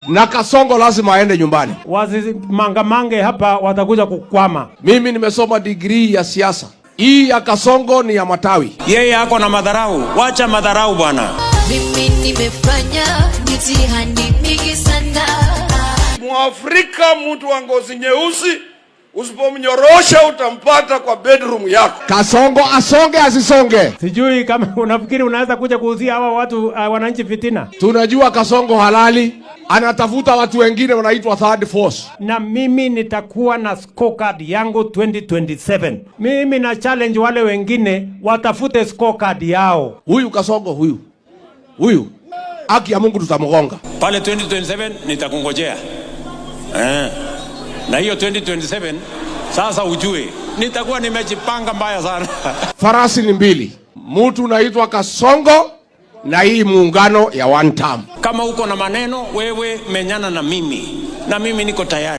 na Kasongo lazima aende nyumbani. Wasimangamange hapa watakuja kukwama. Mimi nimesoma degree ya siasa. Hii ya Kasongo ni ya matawi. Yeye ako na madharau. Wacha madharau bwana. Mimi nimefanya mitihani mingi sana. Mwafrika mtu wa ngozi nyeusi usipomnyorosha utampata kwa bedroom yako. Kasongo asonge asisonge. Sijui kama unafikiri unaweza kuja kuuzia hawa watu wananchi fitina. Tunajua Kasongo halali, anatafuta watu wengine wanaitwa third force. Na mimi nitakuwa na scorecard yangu 2027. Mimi na challenge wale wengine watafute scorecard yao. Huyu Kasongo huyu. Haki ya Mungu tutamgonga. Pale 2027 nitakungojea. Na hiyo 2027 sasa ujue nitakuwa nimejipanga mbaya sana. Farasi ni mbili. Mtu naitwa Kasongo na hii muungano ya one term. Kama uko na maneno wewe menyana na mimi niko tayari.